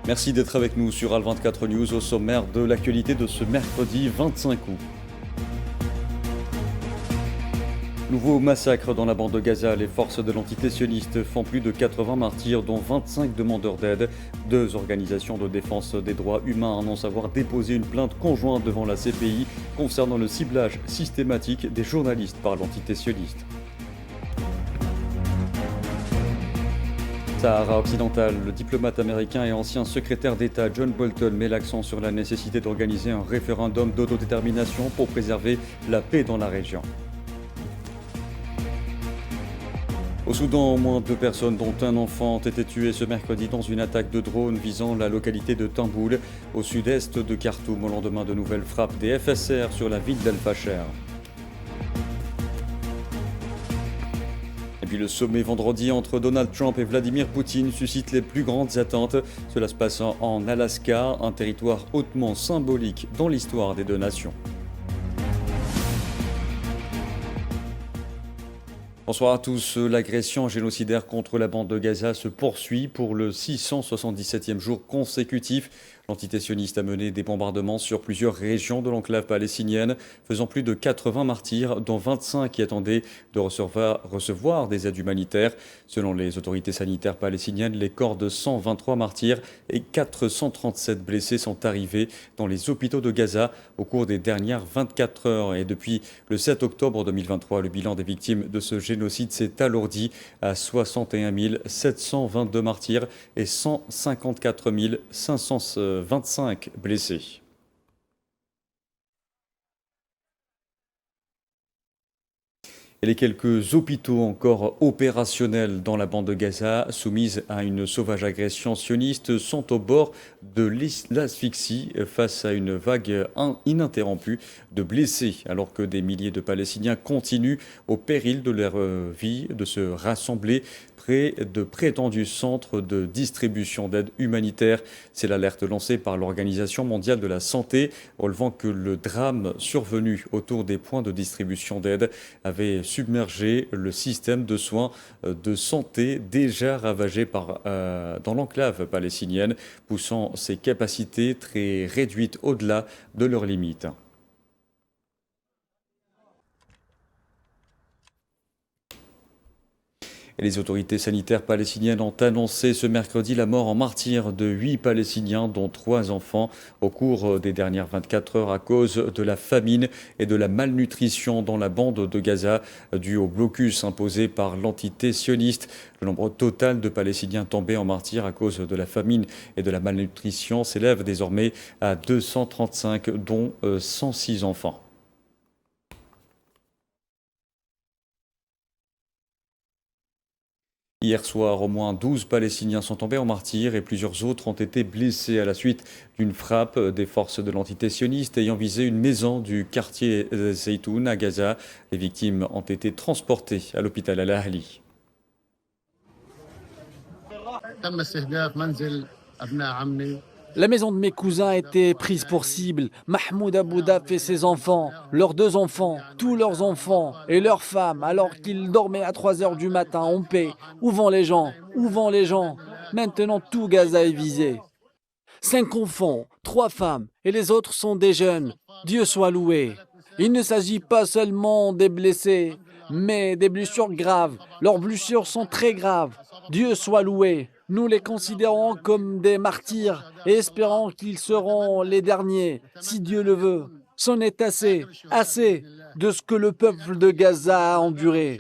Merci d'être avec nous sur Al24 News au sommaire de l'actualité de ce mercredi 25 août. Nouveau massacre dans la bande de Gaza. Les forces de l'entité sioniste font plus de 80 martyrs, dont 25 demandeurs d'aide. Deux organisations de défense des droits humains annoncent avoir déposé une plainte conjointe devant la CPI concernant le ciblage systématique des journalistes par l'entité sioniste. Sahara occidental, le diplomate américain et ancien secrétaire d'État John Bolton met l'accent sur la nécessité d'organiser un référendum d'autodétermination pour préserver la paix dans la région. Au Soudan, au moins 2 personnes, dont un enfant, ont été tuées ce mercredi dans une attaque de drone visant la localité de Tamboul, au sud-est de Khartoum, au lendemain de nouvelles frappes des FSR sur la ville d'Al-Fasher. Et puis le sommet vendredi entre Donald Trump et Vladimir Poutine suscite les plus grandes attentes. Cela se passe en Alaska, un territoire hautement symbolique dans l'histoire des deux nations. Bonsoir à tous. L'agression génocidaire contre la bande de Gaza se poursuit pour le 677e jour consécutif. L'entité sioniste a mené des bombardements sur plusieurs régions de l'enclave palestinienne, faisant plus de 80 martyrs, dont 25 qui attendaient de recevoir des aides humanitaires. Selon les autorités sanitaires palestiniennes, les corps de 123 martyrs et 437 blessés sont arrivés dans les hôpitaux de Gaza au cours des dernières 24 heures. Et depuis le 7 octobre 2023, le bilan des victimes de ce génocide s'est alourdi à 61 722 martyrs et 154 525 blessés. Et les quelques hôpitaux encore opérationnels dans la bande de Gaza, soumises à une sauvage agression sioniste, sont au bord de l'asphyxie face à une vague ininterrompue de blessés, alors que des milliers de Palestiniens continuent, au péril de leur vie, de se rassembler près de prétendus centres de distribution d'aide humanitaire. C'est l'alerte lancée par l'Organisation mondiale de la santé, relevant que le drame survenu autour des points de distribution d'aide avait submergé le système de soins de santé déjà ravagé dans l'enclave palestinienne, poussant ses capacités très réduites au-delà de leurs limites. Et les autorités sanitaires palestiniennes ont annoncé ce mercredi la mort en martyr de 8 Palestiniens, dont 3 enfants, au cours des dernières 24 heures à cause de la famine et de la malnutrition dans la bande de Gaza, due au blocus imposé par l'entité sioniste. Le nombre total de Palestiniens tombés en martyr à cause de la famine et de la malnutrition s'élève désormais à 235, dont 106 enfants. Hier soir, au moins 12 Palestiniens sont tombés en martyrs et plusieurs autres ont été blessés à la suite d'une frappe des forces de l'entité sioniste ayant visé une maison du quartier Zaytoun à Gaza. Les victimes ont été transportées à l'hôpital Al-Ahli. La maison de mes cousins a été prise pour cible. Mahmoud Aboudaf et ses enfants, leurs 2 enfants, tous leurs enfants et leurs femmes, alors qu'ils dormaient à 3 heures du matin en paix. Où vont les gens? Où vont les gens? Maintenant, tout Gaza est visé. 5 enfants, 3 femmes et les autres sont des jeunes. Dieu soit loué. Il ne s'agit pas seulement des blessés, mais des blessures graves. Leurs blessures sont très graves. Dieu soit loué. Nous les considérons comme des martyrs et espérons qu'ils seront les derniers, si Dieu le veut. C'en est assez, assez de ce que le peuple de Gaza a enduré.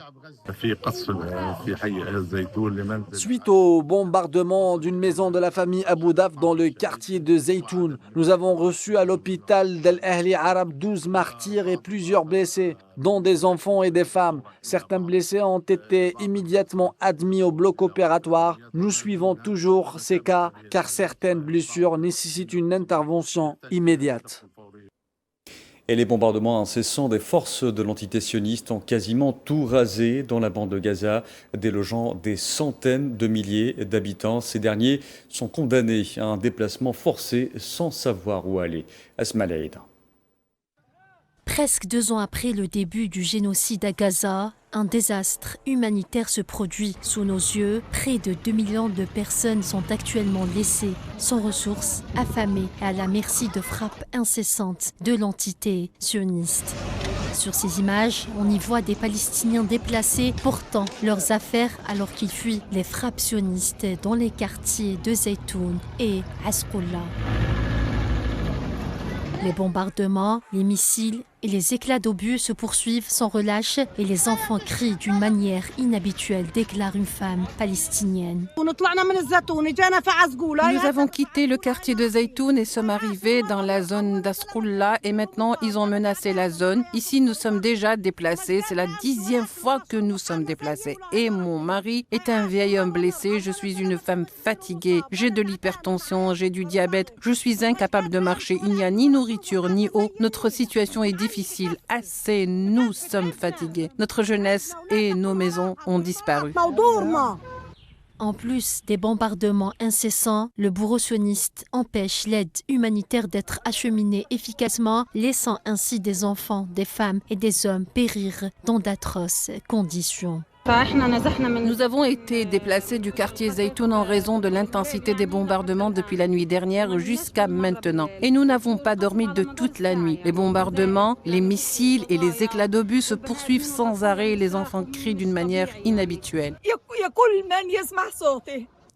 Suite au bombardement d'une maison de la famille Aboudaf dans le quartier de Zaytoun, nous avons reçu à l'hôpital d'Al-Ahli Arabe 12 martyrs et plusieurs blessés, dont des enfants et des femmes. Certains blessés ont été immédiatement admis au bloc opératoire. Nous suivons toujours ces cas car certaines blessures nécessitent une intervention immédiate. Et les bombardements incessants des forces de l'entité sioniste ont quasiment tout rasé dans la bande de Gaza, délogeant des centaines de milliers d'habitants. Ces derniers sont condamnés à un déplacement forcé sans savoir où aller. Asma Laïd. Presque 2 ans après le début du génocide à Gaza, Un désastre humanitaire se produit sous nos yeux. Près de 2 millions de personnes sont actuellement laissées sans ressources, affamées et à la merci de frappes incessantes de l'entité sioniste. Sur ces images, on y voit des Palestiniens déplacés portant leurs affaires alors qu'ils fuient les frappes sionistes dans les quartiers de Zaytoun et Asqoula. Les bombardements, les missiles et les éclats d'obus se poursuivent sans relâche et les enfants crient d'une manière inhabituelle, déclare une femme palestinienne. Nous avons quitté le quartier de Zaytoun et sommes arrivés dans la zone d'Asqoula et maintenant ils ont menacé la zone. Ici nous sommes déjà déplacés, c'est la 10e fois que nous sommes déplacés. Et mon mari est un vieil homme blessé, je suis une femme fatiguée, j'ai de l'hypertension, j'ai du diabète, je suis incapable de marcher, il n'y a ni nourriture ni eau, notre situation est difficile, assez, nous sommes fatigués. Notre jeunesse et nos maisons ont disparu. En plus des bombardements incessants, le bourreau sioniste empêche l'aide humanitaire d'être acheminée efficacement, laissant ainsi des enfants, des femmes et des hommes périr dans d'atroces conditions. Nous avons été déplacés du quartier Zaytoun en raison de l'intensité des bombardements depuis la nuit dernière jusqu'à maintenant. Et nous n'avons pas dormi de toute la nuit. Les bombardements, les missiles et les éclats d'obus se poursuivent sans arrêt et les enfants crient d'une manière inhabituelle.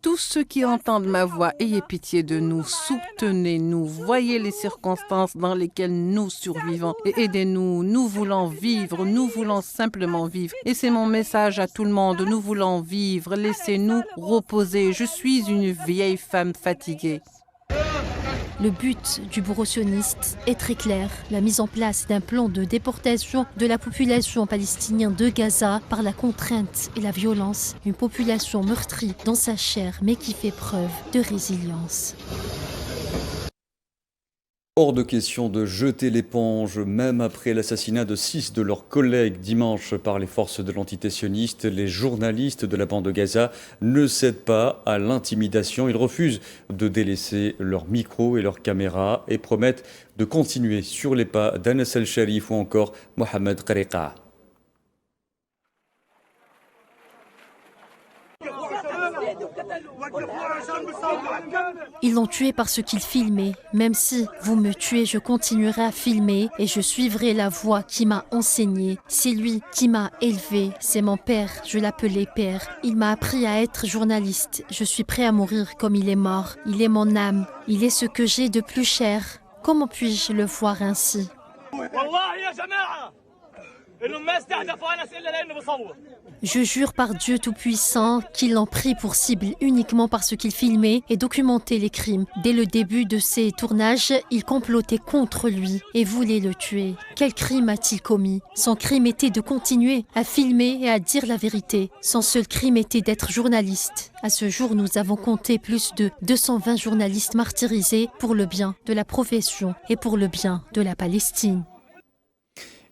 Tous ceux qui entendent ma voix, ayez pitié de nous, soutenez-nous, voyez les circonstances dans lesquelles nous survivons et aidez-nous. Nous voulons vivre, nous voulons simplement vivre. Et c'est mon message à tout le monde, nous voulons vivre, laissez-nous reposer. Je suis une vieille femme fatiguée. Le but du bourreau sioniste est très clair, la mise en place d'un plan de déportation de la population palestinienne de Gaza par la contrainte et la violence, une population meurtrie dans sa chair mais qui fait preuve de résilience. Hors de question de jeter l'éponge, même après l'assassinat de 6 de leurs collègues dimanche par les forces de l'entité sioniste, les journalistes de la bande de Gaza ne cèdent pas à l'intimidation. Ils refusent de délaisser leurs micros et leurs caméras et promettent de continuer sur les pas d'Anas El-Sharif ou encore Mohamed Qariqa. Ils l'ont tué parce qu'il filmait. Même si vous me tuez, je continuerai à filmer et je suivrai la voie qui m'a enseigné. C'est lui qui m'a élevé. C'est mon père, je l'appelais père. Il m'a appris à être journaliste. Je suis prêt à mourir comme il est mort. Il est mon âme. Il est ce que j'ai de plus cher. Comment puis-je le voir ainsi ? Je jure par Dieu Tout-Puissant qu'ils l'ont pris pour cible uniquement parce qu'il filmait et documentait les crimes. Dès le début de ces tournages, ils complotaient contre lui et voulaient le tuer. Quel crime a-t-il commis ? Son crime était de continuer à filmer et à dire la vérité. Son seul crime était d'être journaliste. À ce jour, nous avons compté plus de 220 journalistes martyrisés pour le bien de la profession et pour le bien de la Palestine.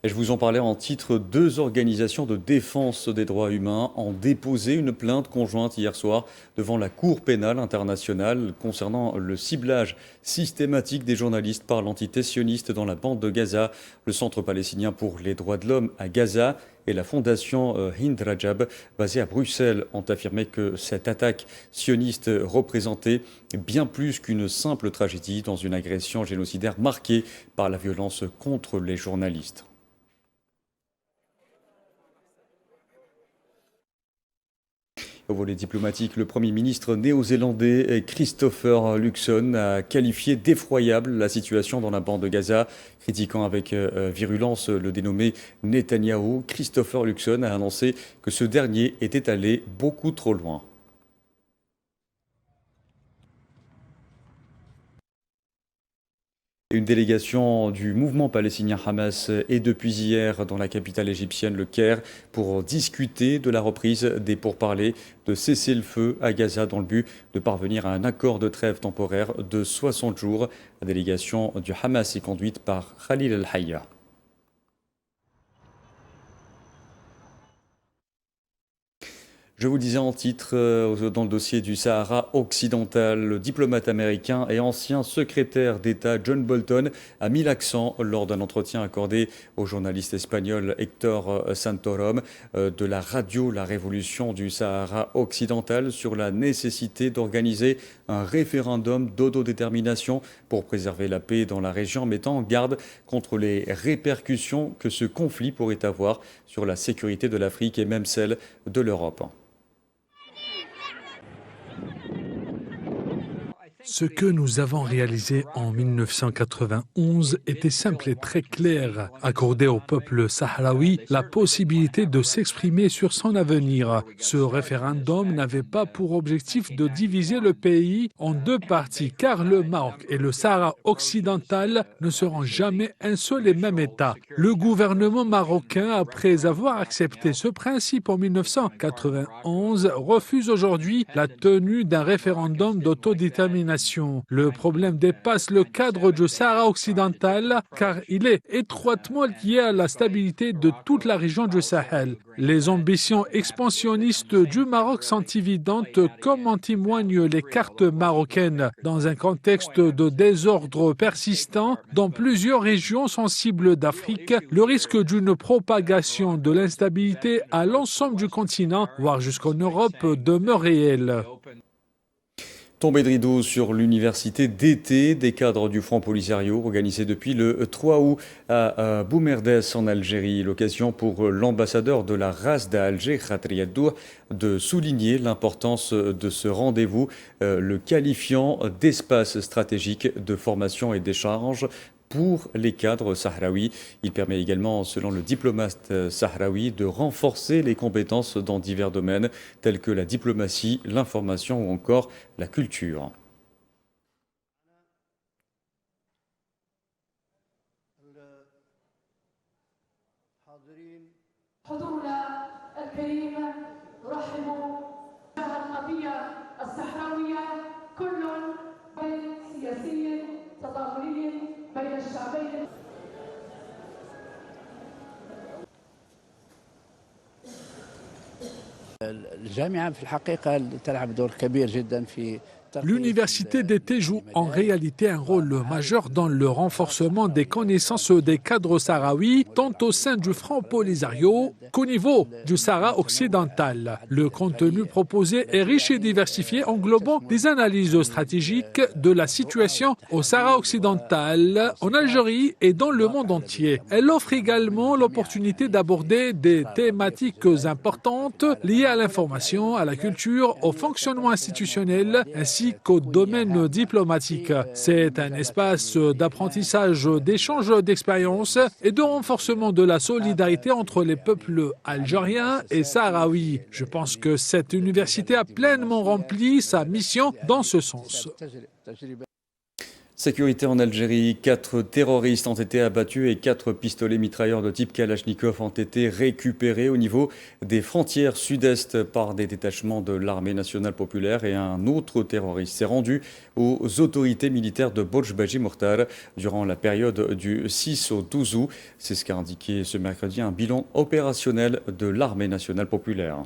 Et je vous en parlais en titre, 2 organisations de défense des droits humains ont déposé une plainte conjointe hier soir devant la Cour pénale internationale concernant le ciblage systématique des journalistes par l'entité sioniste dans la bande de Gaza, le Centre palestinien pour les droits de l'homme à Gaza et la fondation Hind Rajab, basée à Bruxelles, ont affirmé que cette attaque sioniste représentait bien plus qu'une simple tragédie dans une agression génocidaire marquée par la violence contre les journalistes. Au volet diplomatique, le Premier ministre néo-zélandais Christopher Luxon a qualifié d'effroyable la situation dans la bande de Gaza, critiquant avec virulence le dénommé Netanyahou. Christopher Luxon a annoncé que ce dernier était allé beaucoup trop loin. Une délégation du mouvement palestinien Hamas est depuis hier dans la capitale égyptienne, le Caire, pour discuter de la reprise des pourparlers de cesser le feu à Gaza dans le but de parvenir à un accord de trêve temporaire de 60 jours. La délégation du Hamas est conduite par Khalil El-Hayya. Je vous disais en titre, dans le dossier du Sahara occidental, le diplomate américain et ancien secrétaire d'État John Bolton a mis l'accent lors d'un entretien accordé au journaliste espagnol Héctor Santorum de la radio La Révolution du Sahara occidental sur la nécessité d'organiser un référendum d'autodétermination pour préserver la paix dans la région, mettant en garde contre les répercussions que ce conflit pourrait avoir sur la sécurité de l'Afrique et même celle de l'Europe. Ce que nous avons réalisé en 1991 était simple et très clair. Accorder au peuple sahraoui la possibilité de s'exprimer sur son avenir. Ce référendum n'avait pas pour objectif de diviser le pays en deux parties, car le Maroc et le Sahara occidental ne seront jamais un seul et même État. Le gouvernement marocain, après avoir accepté ce principe en 1991, refuse aujourd'hui la tenue d'un référendum d'autodétermination. Le problème dépasse le cadre du Sahara occidental car il est étroitement lié à la stabilité de toute la région du Sahel. Les ambitions expansionnistes du Maroc sont évidentes comme en témoignent les cartes marocaines. Dans un contexte de désordre persistant dans plusieurs régions sensibles d'Afrique, le risque d'une propagation de l'instabilité à l'ensemble du continent, voire jusqu'en Europe, demeure réel. Tombée de rideau sur l'université d'été des cadres du Front Polisario, organisée depuis le 3 août à Boumerdès en Algérie. L'occasion pour l'ambassadeur de la race d'Alger, Khatri Addour, de souligner l'importance de ce rendez-vous, le qualifiant d'espace stratégique de formation et d'échange pour les cadres sahraouis. Il permet également, selon le diplomate sahraoui, de renforcer les compétences dans divers domaines tels que la diplomatie, l'information ou encore la culture. بين الشعبين الجامعة في الحقيقة تلعب دور كبير جدا في L'université d'été joue en réalité un rôle majeur dans le renforcement des connaissances des cadres sahraouis, tant au sein du Front Polisario qu'au niveau du Sahara occidental. Le contenu proposé est riche et diversifié, englobant des analyses stratégiques de la situation au Sahara occidental, en Algérie et dans le monde entier. Elle offre également l'opportunité d'aborder des thématiques importantes liées à l'information, à la culture, au fonctionnement institutionnel, ainsi qu'au domaine diplomatique. C'est un espace d'apprentissage, d'échange d'expériences et de renforcement de la solidarité entre les peuples algériens et sahraouis. Je pense que cette université a pleinement rempli sa mission dans ce sens. Sécurité en Algérie, 4 terroristes ont été abattus et 4 pistolets mitrailleurs de type Kalachnikov ont été récupérés au niveau des frontières sud-est par des détachements de l'armée nationale populaire et un autre terroriste s'est rendu aux autorités militaires de Bojbaji Mortar durant la période du 6 au 12 août. C'est ce qu'a indiqué ce mercredi un bilan opérationnel de l'armée nationale populaire.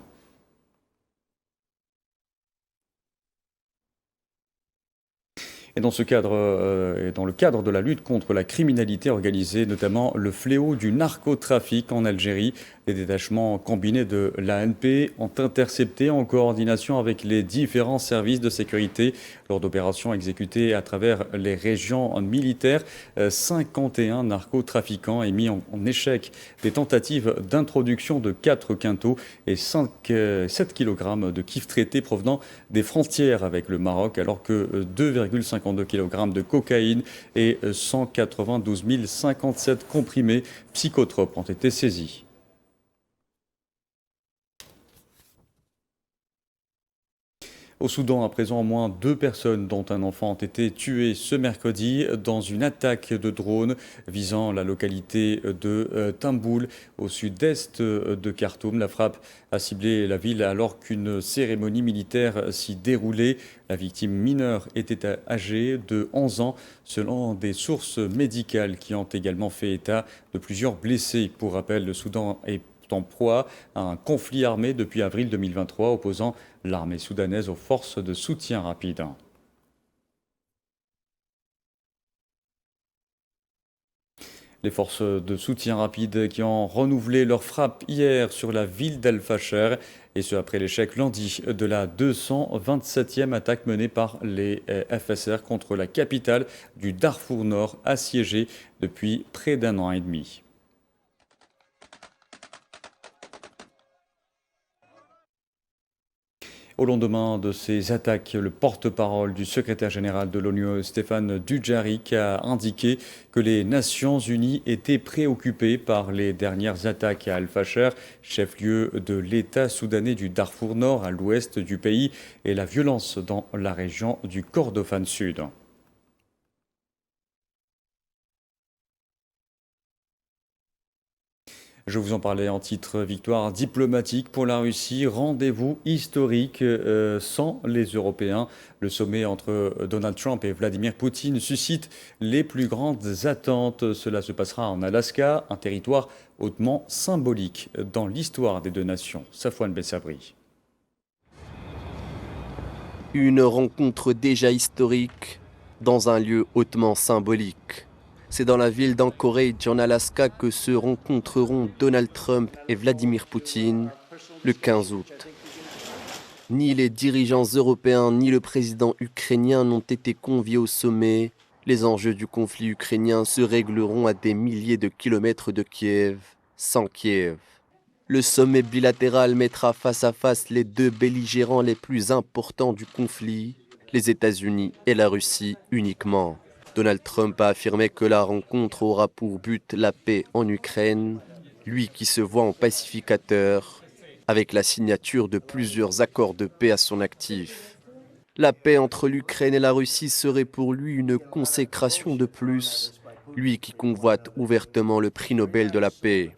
Et dans ce cadre, dans le cadre de la lutte contre la criminalité organisée, notamment le fléau du narcotrafic en Algérie, les détachements combinés de l'ANP ont intercepté en coordination avec les différents services de sécurité lors d'opérations exécutées à travers les régions militaires 51 narcotrafiquants et mis en échec des tentatives d'introduction de 4 quintaux et 7 kg de kiff traités provenant des frontières avec le Maroc, alors que 2,52 kg de cocaïne et 192 057 comprimés psychotropes ont été saisis. Au Soudan, à présent, au moins 2 personnes, dont un enfant, ont été tuées ce mercredi dans une attaque de drone visant la localité de Tamboul, au sud-est de Khartoum. La frappe a ciblé la ville alors qu'une cérémonie militaire s'y déroulait. La victime mineure était âgée de 11 ans, selon des sources médicales qui ont également fait état de plusieurs blessés. Pour rappel, le Soudan est en proie à un conflit armé depuis avril 2023 opposant l'armée soudanaise aux forces de soutien rapide. Les forces de soutien rapide qui ont renouvelé leur frappe hier sur la ville d'Al-Fasher, et ce après l'échec lundi de la 227e attaque menée par les FSR contre la capitale du Darfour Nord, assiégée depuis près d'un an et demi. Au lendemain de ces attaques, le porte-parole du secrétaire général de l'ONU, Stéphane Dujarric, a indiqué que les Nations Unies étaient préoccupées par les dernières attaques à Al-Fasher, chef-lieu de l'État soudanais du Darfour Nord à l'ouest du pays, et la violence dans la région du Kordofan Sud. Je vous en parlais en titre, victoire diplomatique pour la Russie, rendez-vous historique sans les Européens. Le sommet entre Donald Trump et Vladimir Poutine suscite les plus grandes attentes. Cela se passera en Alaska, un territoire hautement symbolique dans l'histoire des deux nations. Safouane Bessabri. Une rencontre déjà historique dans un lieu hautement symbolique. C'est dans la ville d'Anchorage, en Alaska, que se rencontreront Donald Trump et Vladimir Poutine le 15 août. Ni les dirigeants européens ni le président ukrainien n'ont été conviés au sommet. Les enjeux du conflit ukrainien se régleront à des milliers de kilomètres de Kiev, sans Kiev. Le sommet bilatéral mettra face à face les deux belligérants les plus importants du conflit, les États-Unis et la Russie uniquement. Donald Trump a affirmé que la rencontre aura pour but la paix en Ukraine, lui qui se voit en pacificateur, avec la signature de plusieurs accords de paix à son actif. La paix entre l'Ukraine et la Russie serait pour lui une consécration de plus, lui qui convoite ouvertement le prix Nobel de la paix.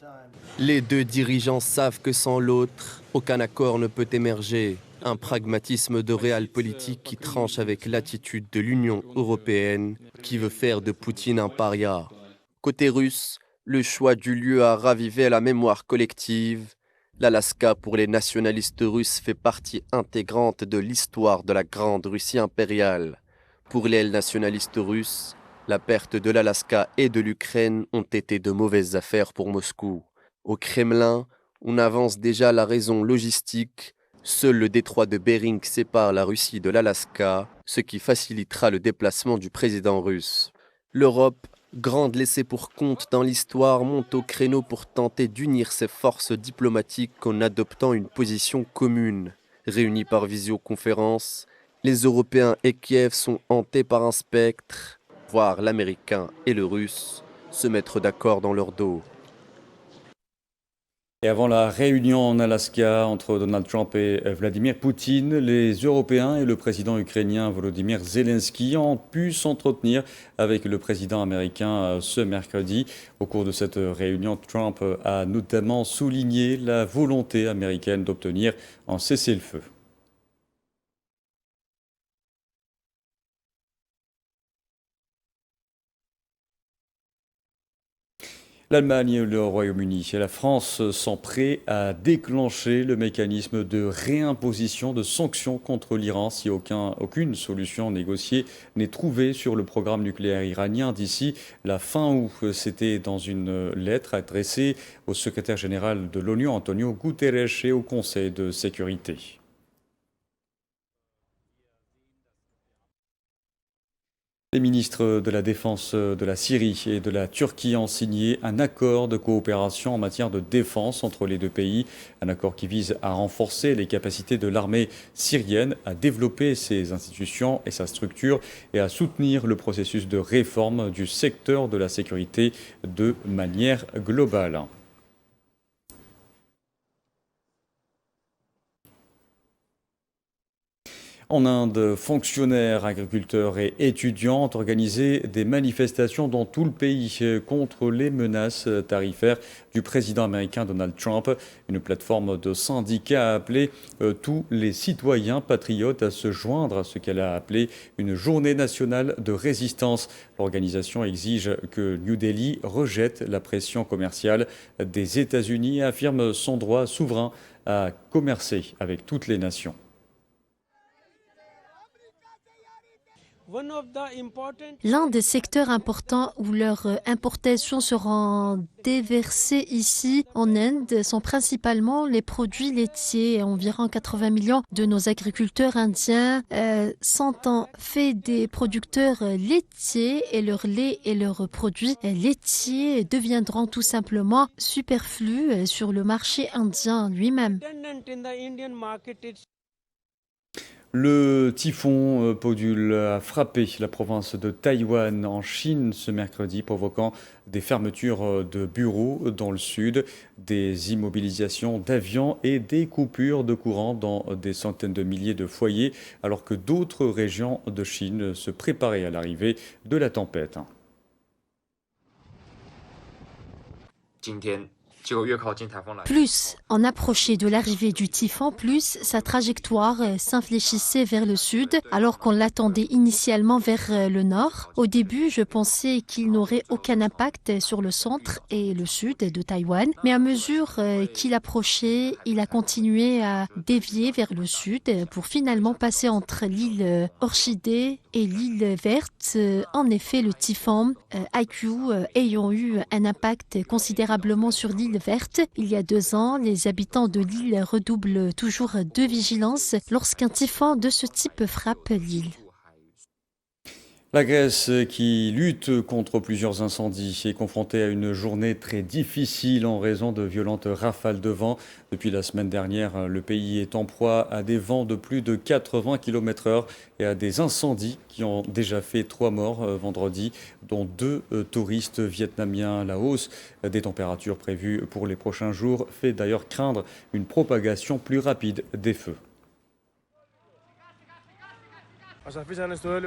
Les deux dirigeants savent que sans l'autre, aucun accord ne peut émerger. Un pragmatisme de réalpolitik qui tranche avec l'attitude de l'Union européenne qui veut faire de Poutine un paria. Côté russe, le choix du lieu a ravivé la mémoire collective. L'Alaska pour les nationalistes russes fait partie intégrante de l'histoire de la grande Russie impériale. Pour les nationalistes russes, la perte de l'Alaska et de l'Ukraine ont été de mauvaises affaires pour Moscou. Au Kremlin, on avance déjà la raison logistique. Seul le détroit de Bering sépare la Russie de l'Alaska, ce qui facilitera le déplacement du président russe. L'Europe, grande laissée pour compte dans l'histoire, monte au créneau pour tenter d'unir ses forces diplomatiques en adoptant une position commune. Réunis par visioconférence, les Européens et Kiev sont hantés par un spectre, voir l'Américain et le Russe se mettre d'accord dans leur dos. Et avant la réunion en Alaska entre Donald Trump et Vladimir Poutine, les Européens et le président ukrainien Volodymyr Zelensky ont pu s'entretenir avec le président américain ce mercredi. Au cours de cette réunion, Trump a notamment souligné la volonté américaine d'obtenir un cessez-le-feu. L'Allemagne, le Royaume-Uni et la France sont prêts à déclencher le mécanisme de réimposition de sanctions contre l'Iran si aucune solution négociée n'est trouvée sur le programme nucléaire iranien d'ici la fin août. C'était dans une lettre adressée au secrétaire général de l'ONU, Antonio Guterres, et au Conseil de sécurité. Les ministres de la Défense de la Syrie et de la Turquie ont signé un accord de coopération en matière de défense entre les deux pays. Un accord qui vise à renforcer les capacités de l'armée syrienne, à développer ses institutions et sa structure et à soutenir le processus de réforme du secteur de la sécurité de manière globale. En Inde, fonctionnaires, agriculteurs et étudiants ont organisé des manifestations dans tout le pays contre les menaces tarifaires du président américain Donald Trump. Une plateforme de syndicats a appelé tous les citoyens patriotes à se joindre à ce qu'elle a appelé une journée nationale de résistance. L'organisation exige que New Delhi rejette la pression commerciale des États-Unis et affirme son droit souverain à commercer avec toutes les nations. L'un des secteurs importants où leurs importations seront déversées ici en Inde sont principalement les produits laitiers. Environ 80 millions de nos agriculteurs indiens sont en fait des producteurs laitiers et leur lait et leurs produits laitiers deviendront tout simplement superflus sur le marché indien lui-même. Le typhon Podul a frappé la province de Taïwan en Chine ce mercredi, provoquant des fermetures de bureaux dans le sud, des immobilisations d'avions et des coupures de courant dans des centaines de milliers de foyers, alors que d'autres régions de Chine se préparaient à l'arrivée de la tempête. Plus on approchait de l'arrivée du typhon, plus sa trajectoire s'infléchissait vers le sud, alors qu'on l'attendait initialement vers le nord. Au début, je pensais qu'il n'aurait aucun impact sur le centre et le sud de Taïwan, mais à mesure qu'il approchait, il a continué à dévier vers le sud pour finalement passer entre l'île Orchidée et l'île Verte. En effet, le typhon IQ ayant eu un impact considérablement sur l'île Verte, il y a 2 ans, les habitants de l'île redoublent toujours de vigilance lorsqu'un typhon de ce type frappe l'île. La Grèce, qui lutte contre plusieurs incendies, est confrontée à une journée très difficile en raison de violentes rafales de vent. Depuis la semaine dernière, le pays est en proie à des vents de plus de 80 km/h et à des incendies qui ont déjà fait 3 morts vendredi, dont 2 touristes vietnamiens. La hausse des températures prévues pour les prochains jours fait d'ailleurs craindre une propagation plus rapide des feux.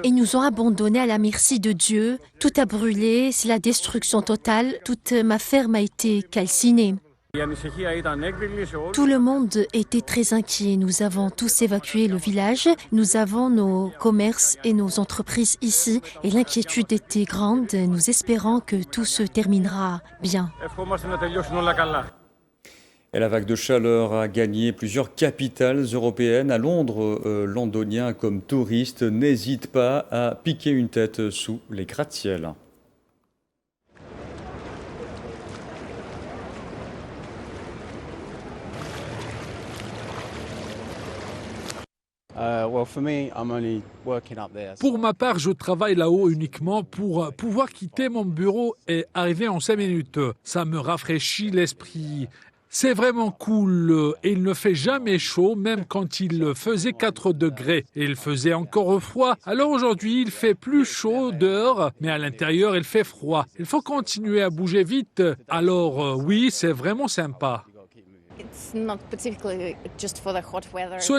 Ils nous ont abandonnés à la merci de Dieu. Tout a brûlé, c'est la destruction totale. Toute ma ferme a été calcinée. Tout le monde était très inquiet. Nous avons tous évacué le village. Nous avons nos commerces et nos entreprises ici. Et l'inquiétude était grande. Nous espérons que tout se terminera bien. Et la vague de chaleur a gagné plusieurs capitales européennes. À Londres, londoniens comme touristes n'hésitent pas à piquer une tête sous les gratte-ciel. Pour ma part, je travaille là-haut uniquement pour pouvoir quitter mon bureau et arriver en 5 minutes. Ça me rafraîchit l'esprit. C'est vraiment cool. Il ne fait jamais chaud, même quand il faisait 4 degrés. Il faisait encore froid. Alors aujourd'hui, il fait plus chaud dehors, mais à l'intérieur, il fait froid. Il faut continuer à bouger vite. Alors oui, c'est vraiment sympa. Ce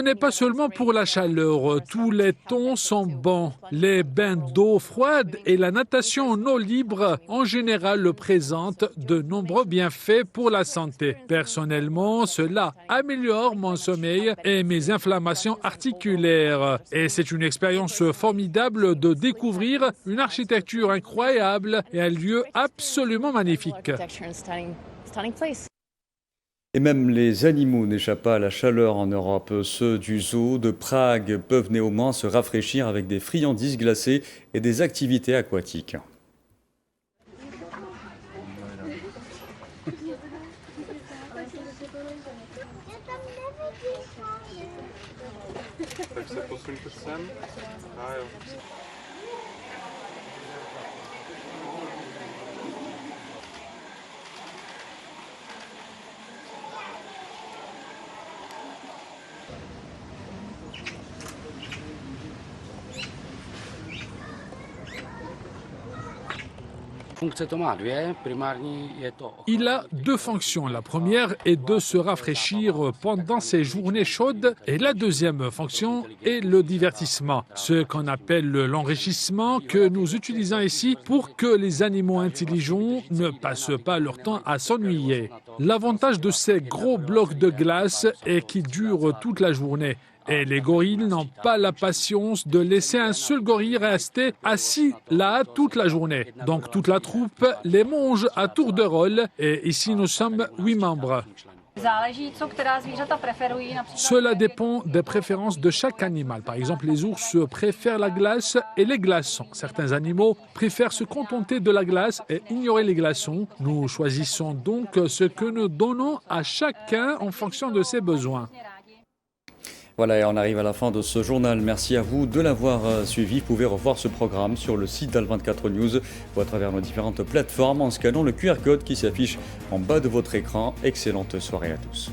n'est pas seulement pour la chaleur, tous les tons sont bons. Les bains d'eau froide et la natation en eau libre, en général, présentent de nombreux bienfaits pour la santé. Personnellement, cela améliore mon sommeil et mes inflammations articulaires. Et c'est une expérience formidable de découvrir une architecture incroyable et un lieu absolument magnifique. Et même les animaux n'échappent pas à la chaleur en Europe. Ceux du zoo de Prague peuvent néanmoins se rafraîchir avec des friandises glacées et des activités aquatiques. Il a deux fonctions. La première est de se rafraîchir pendant ces journées chaudes et la deuxième fonction est le divertissement, ce qu'on appelle l'enrichissement que nous utilisons ici pour que les animaux intelligents ne passent pas leur temps à s'ennuyer. L'avantage de ces gros blocs de glace est qu'ils durent toute la journée. Et les gorilles n'ont pas la patience de laisser un seul gorille rester assis là toute la journée. Donc toute la troupe les mange à tour de rôle et ici nous sommes 8 membres. Cela dépend des préférences de chaque animal. Par exemple, les ours préfèrent la glace et les glaçons. Certains animaux préfèrent se contenter de la glace et ignorer les glaçons. Nous choisissons donc ce que nous donnons à chacun en fonction de ses besoins. Voilà, et on arrive à la fin de ce journal. Merci à vous de l'avoir suivi. Vous pouvez revoir ce programme sur le site d'Al24 News ou à travers nos différentes plateformes en scannant le QR code qui s'affiche en bas de votre écran. Excellente soirée à tous.